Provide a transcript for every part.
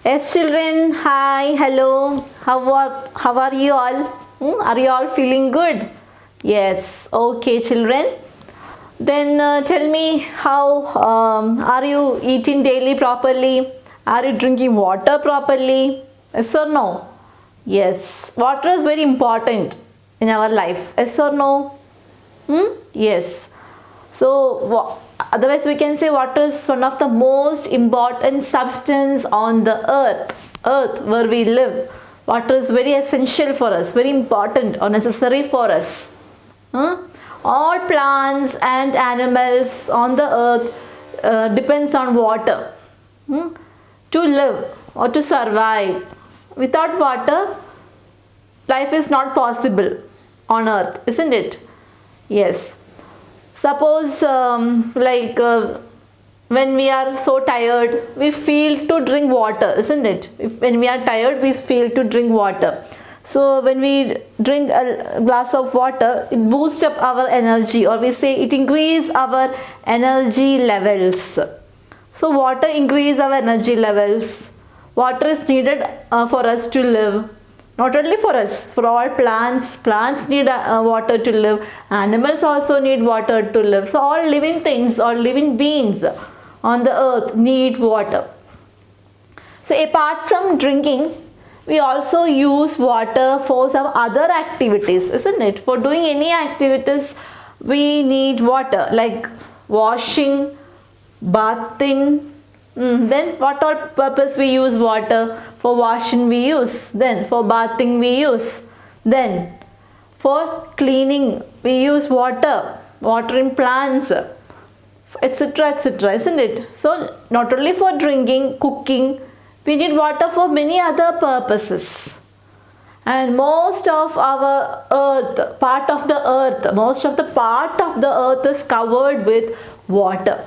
Yes, children. Hi, hello. How are you all? Are you all feeling good? Yes. Okay, children. Then tell me how are you eating daily properly? Are you drinking water properly? Yes or no? Yes. Water is very important in our life. Yes or no? Yes. So, otherwise we can say water is one of the most important substance on the earth where we live. Water is very essential for us, very important or necessary for us. Huh? All plants and animals on the earth depends on water to live or to survive. Without water, life is not possible on earth, isn't it? Yes. Suppose when we are so tired, we feel to drink water, isn't it? When we are tired, we feel to drink water. So when we drink a glass of water, it boosts up our energy, or we say it increases our energy levels. So water increases our energy levels. Water is needed for us to live. Not only for us, for all plants. Plants need water to live. Animals also need water to live. So all living things or living beings on the earth need water. So apart from drinking, we also use water for some other activities, isn't it? For doing any activities, we need water, like washing, bathing. Then what all purpose we use water? For washing we use, then for bathing we use, then for cleaning we use water, watering plants, etc., etc., isn't it? So not only for drinking, cooking, we need water for many other purposes. And most of our earth, most of the part of the earth is covered with water.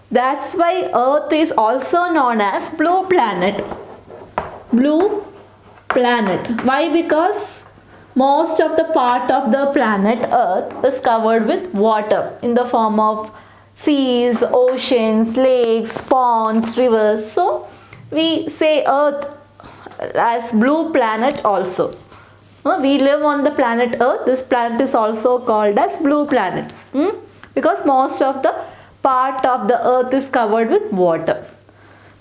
That's why earth is also known as blue planet. Blue planet. Why? Because most of the part of the planet earth is covered with water in the form of seas, oceans, lakes, ponds, rivers. So we say earth as blue planet also. We live on the planet earth. This planet is also called as blue planet. Because most of the part of the earth is covered with water.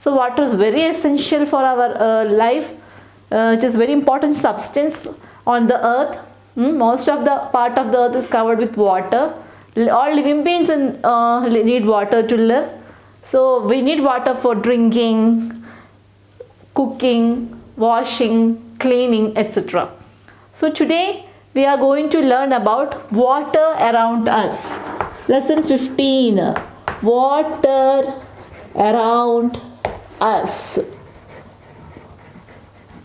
So water is very essential for our life. It is very important substance on the earth. Most of the part of the earth is covered with water. All living beings need water to live. So we need water for drinking, cooking, washing, cleaning, etc. So today we are going to learn about water around us. Lesson 15. Water around us.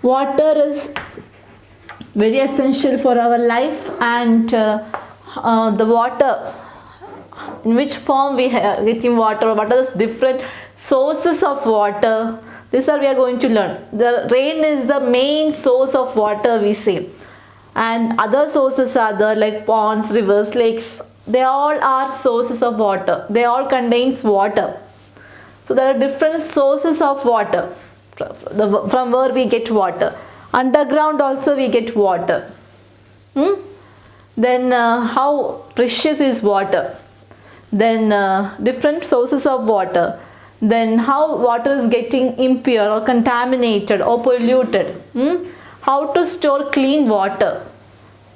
Water is very essential for our life, and the water, in which form we are getting water, what are the different sources of water, this we are going to learn. The rain is the main source of water, we say, and other sources are there like ponds, rivers, lakes. They all are sources of water. They all contains water. So there are different sources of water from where we get water. Underground also we get water. Then how precious is water. Then different sources of water. Then how water is getting impure or contaminated or polluted. How to store clean water.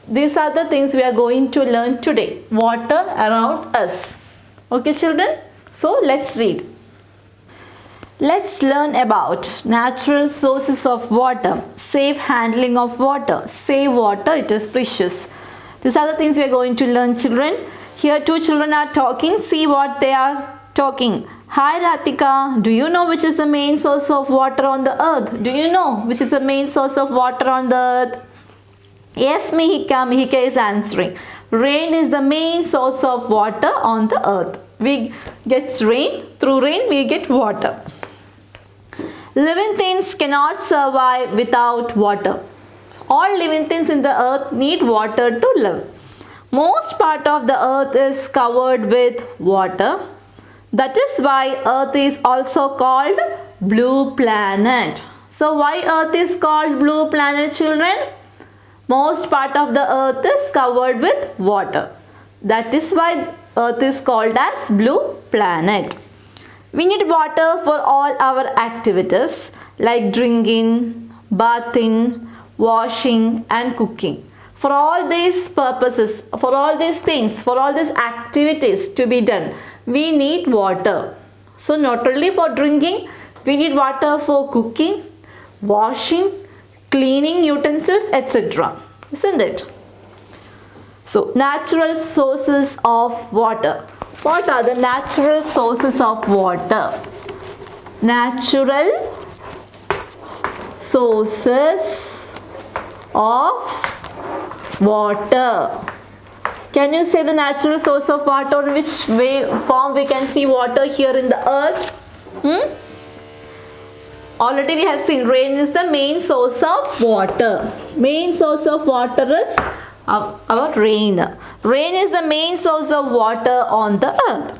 These are the things we are going to learn today. Water around us. Okay, children? So let's read. Let's learn about natural sources of water. Safe handling of water. Save water, it is precious. These are the things we are going to learn, children. Here two children are talking. See what they are talking. Hi Ratika, do you know which is the main source of water on the earth? Do you know which is the main source of water on the earth? Yes, Mihika is answering. Rain is the main source of water on the earth. We get rain, through rain we get water. Living things cannot survive without water. All living things in the earth need water to live. Most part of the earth is covered with water. That is why earth is also called Blue planet. So why Earth is called blue planet, children? Most part of the Earth is covered with water. That is why Earth is called as blue planet. We need water for all our activities like drinking, bathing, washing and cooking. For all these purposes, for all these things, for all these activities to be done, we need water. So not only for drinking, we need water for cooking, washing, cleaning utensils, etc. Isn't it? So natural sources of water. What are the natural sources of water? Natural sources of water. Can you say the natural source of water? In which form we can see water here in the earth? Already we have seen rain is the main source of water. Main source of water is our rain. Rain is the main source of water on the earth.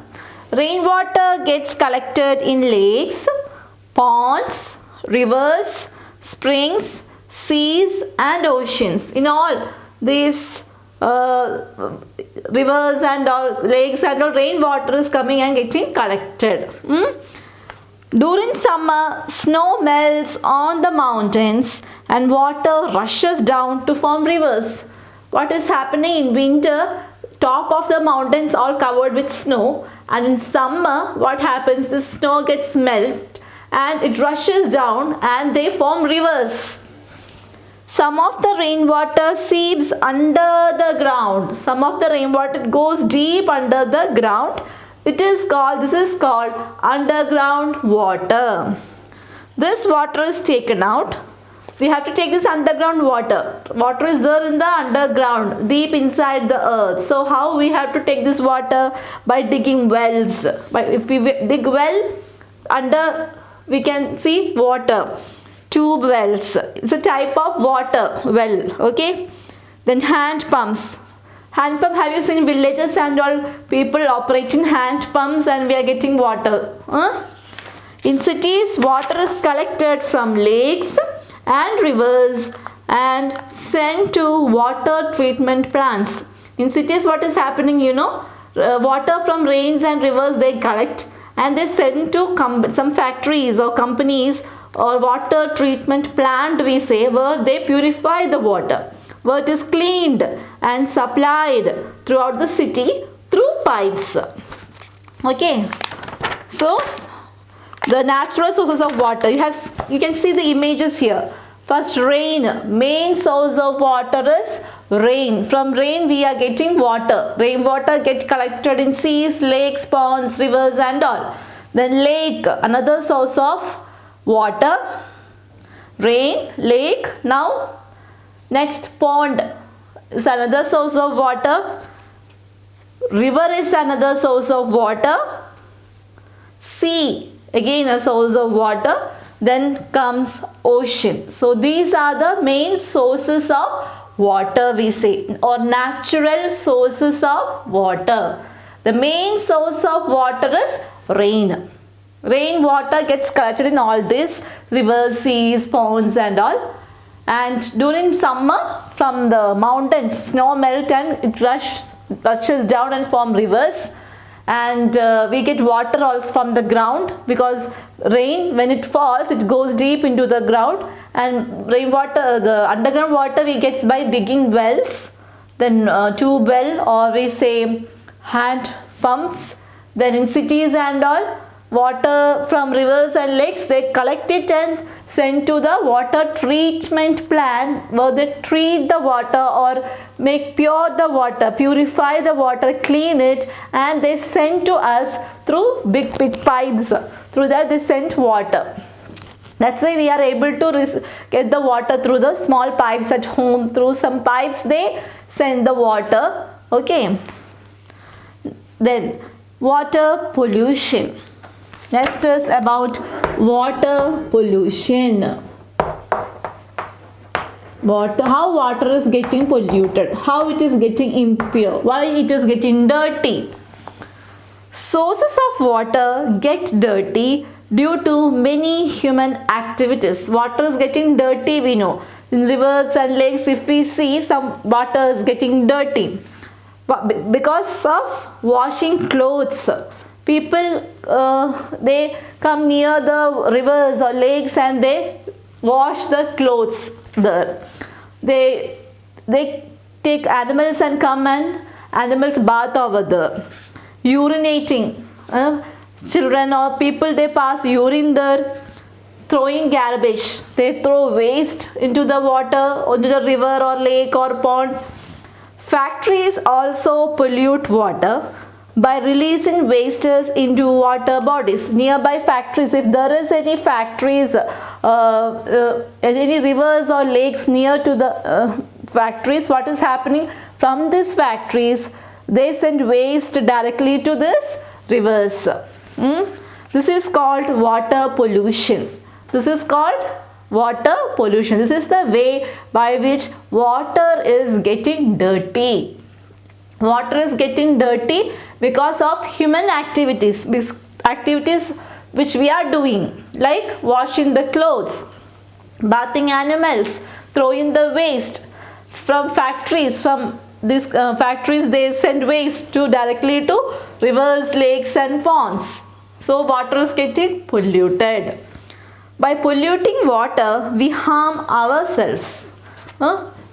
Rainwater gets collected in lakes, ponds, rivers, springs, seas and oceans. In all these rivers and all lakes and all, rainwater is coming and getting collected. During summer, snow melts on the mountains and water rushes down to form rivers. What is happening in winter? Top of the mountains all covered with snow, and in summer what happens? The snow gets melt and it rushes down and they form rivers. Some of the rainwater seeps under the ground. Some of the rainwater goes deep under the ground. This is called underground water. This water is taken out. We have to take this underground water. Water is there in the underground, deep inside the earth. So how we have to take this water? By digging wells. If we dig well, we can see water. Tube wells. It's a type of water well. Okay. Then hand pumps. Hand pump, have you seen villages and all people operating hand pumps and we are getting water? In cities, water is collected from lakes and rivers and sent to water treatment plants. In cities, what is happening, water from rains and rivers they collect and they send to some factories or companies or water treatment plant, we say, where they purify the water, where it is cleaned and supplied throughout the city through pipes. Okay, so the natural sources of water, you can see the images here. First, rain. Main source of water is rain. From rain we are getting water. Rainwater get collected in seas, lakes, ponds, rivers and all. Then lake, another source of water. Rain, lake. Now next, pond is another source of water. River is another source of water. Sea, again a source of water. Then comes ocean. So these are the main sources of water, we say, or natural sources of water. The main source of water is rain. Rainwater gets collected in all these rivers, seas, ponds and all. And during summer, from the mountains, snow melt and it rushes down and form rivers. And we get water also from the ground, because rain, when it falls, it goes deep into the ground, and rainwater, the underground water we get by digging wells, then tube well, or we say hand pumps. Then in cities and all, water from rivers and lakes, they collect it and send to the water treatment plant, where they treat the water or make pure the water, purify the water, clean it, and they send to us through big pipes. Through that they send water. That's why we are able to get the water through the small pipes at home. Through some pipes they send the water. Okay. Then water pollution. Next is about water pollution. How water is getting polluted, how it is getting impure, why it is getting dirty. Sources of water get dirty due to many human activities. Water is getting dirty, we know. In rivers and lakes, if we see, some water is getting dirty. Because of washing clothes. People, they come near the rivers or lakes and they wash the clothes there. They take animals and come and animals bath over there. Urinating. Children or people, they pass urine there. Throwing garbage. They throw waste into the water, into the river or lake or pond. Factories also pollute water by releasing wastes into water bodies. Nearby factories, if there is any factories, any rivers or lakes near to the factories, what is happening? From these factories, they send waste directly to this rivers. This is called water pollution. This is called water pollution. This is the way by which water is getting dirty. Water is getting dirty because of human activities. Activities which we are doing, like washing the clothes, bathing animals, throwing the waste from factories. From these factories, they send waste directly to rivers, lakes and ponds. So water is getting polluted. By polluting water, we harm ourselves.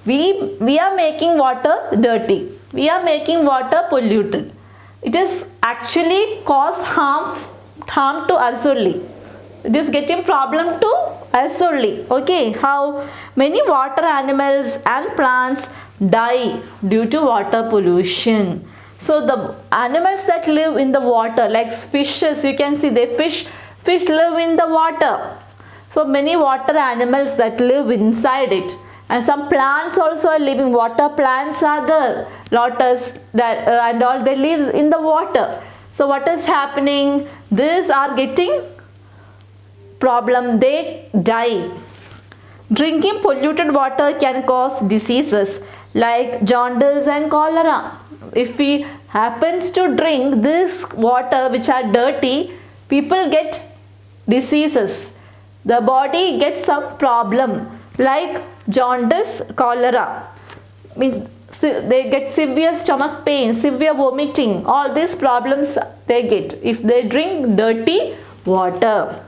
We are making water dirty. We are making water polluted. It is actually cause harm to us only. It is getting problem to us only. Okay, how many water animals and plants die due to water pollution. So the animals that live in the water, like fishes, you can see fish live in the water. So many water animals that live inside it, and some plants also are living. Water plants are there, lotus that and all, they live in the water. So what is happening? These are getting problem. They die. Drinking polluted water can cause diseases like jaundice and cholera. If we happens to drink this water which are dirty, people get diseases. The body gets some problem like jaundice, cholera. Means they get severe stomach pain, severe vomiting. All these problems they get if they drink dirty water.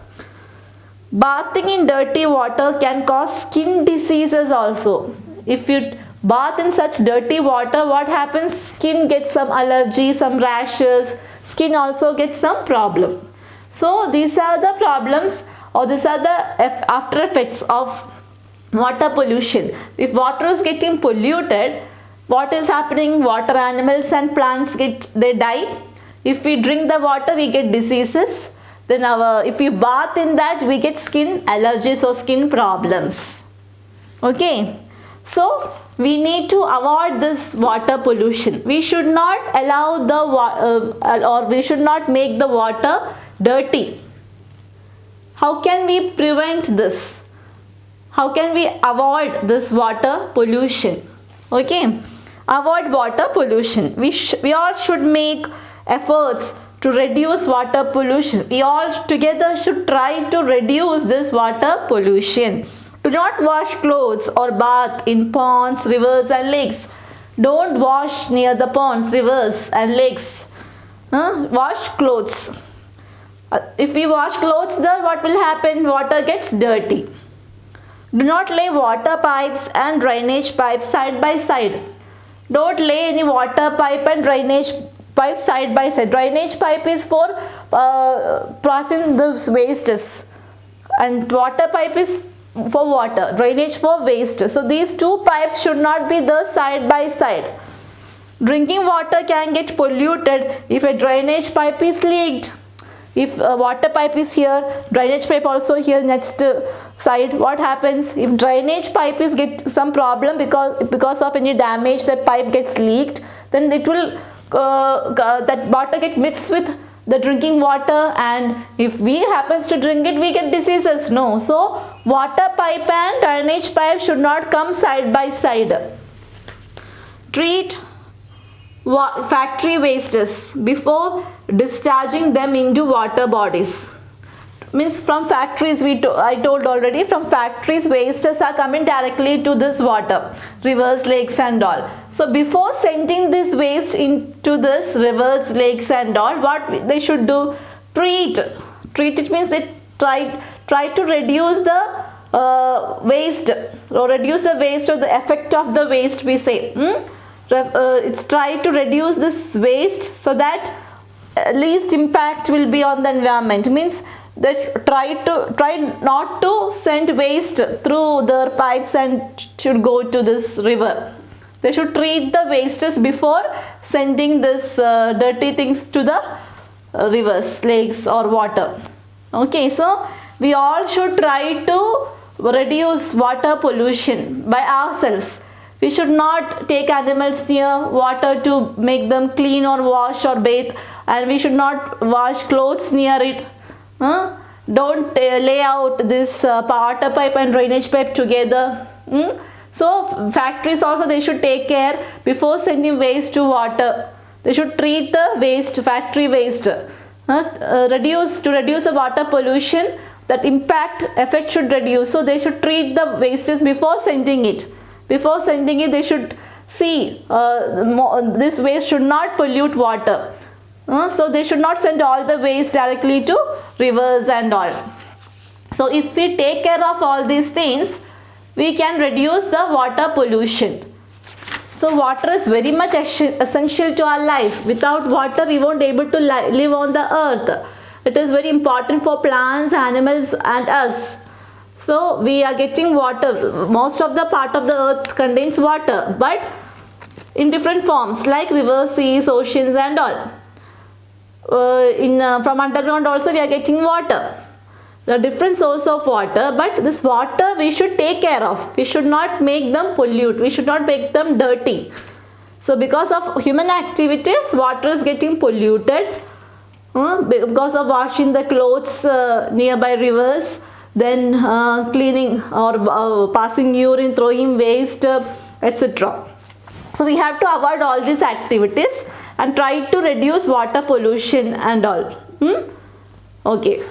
Bathing in dirty water can cause skin diseases also. If you bath in such dirty water, what happens? Skin gets some allergy, some rashes. Skin also gets some problem. So these are the problems, or these are the after effects of water pollution. If water is getting polluted, what is happening? Water animals and plants they die. If we drink the water, we get diseases. Then if we bath in that, we get skin allergies or skin problems. Okay, so we need to avoid this water pollution. We should not allow the or we should not make the water dirty. How can we prevent this? How can we avoid this water pollution? Okay, avoid water pollution. We all should make efforts to reduce water pollution. We all together should try to reduce this water pollution. Do not wash clothes or bath in ponds, rivers and lakes. Don't wash near the ponds, rivers and lakes. Wash clothes. If we wash clothes there, what will happen? Water gets dirty. Do not lay water pipes and drainage pipes side by side. Don't lay any water pipe and drainage pipe side by side. Drainage pipe is for passing the wastes, and water pipe is for water. Drainage for waste. So these two pipes should not be there side by side. Drinking water can get polluted if a drainage pipe is leaked. If a water pipe is here, drainage pipe also here next side, what happens? If drainage pipe is get some problem because of any damage, that pipe gets leaked, then it will that water get mixed with the drinking water, and if we happens to drink it, we get diseases. No, so water pipe and drainage pipe should not come side by side. Treat factory wastes before discharging them into water bodies. means from factories, I told already, from factories wastes are coming directly to this water, rivers, lakes and all. So before sending this waste into this rivers, lakes and all, what they should do? Treat it means they try to reduce the waste, or reduce the waste, or the effect of the waste, we say. It's try to reduce this waste so that least impact will be on the environment. Means that try not to send waste through their pipes and should go to this river. They should treat the wastes before sending this dirty things to the rivers, lakes or water. Okay, so we all should try to reduce water pollution by ourselves. We should not take animals near water to make them clean or wash or bathe, and we should not wash clothes near it. Don't lay out this water pipe and drainage pipe together. So factories also, they should take care before sending waste to water. They should treat the waste, factory waste, reduce the water pollution. That effect should reduce. So they should treat the wastes before sending it. Before sending it, they should see this waste should not pollute water. So they should not send all the waste directly to rivers and all. So if we take care of all these things, we can reduce the water pollution. So water is very much essential to our life. Without water, we won't be able to live on the earth. It is very important for plants, animals and us. So we are getting water. Most of the part of the earth contains water, but in different forms, like rivers, seas, oceans and all. From underground also we are getting water. There are different sources of water, but this water we should take care of. We should not make them pollute. We should not make them dirty. So because of human activities, water is getting polluted. Because of washing the clothes nearby rivers, then cleaning or passing urine, throwing waste, etc. So we have to avoid all these activities and try to reduce water pollution and all. Okay.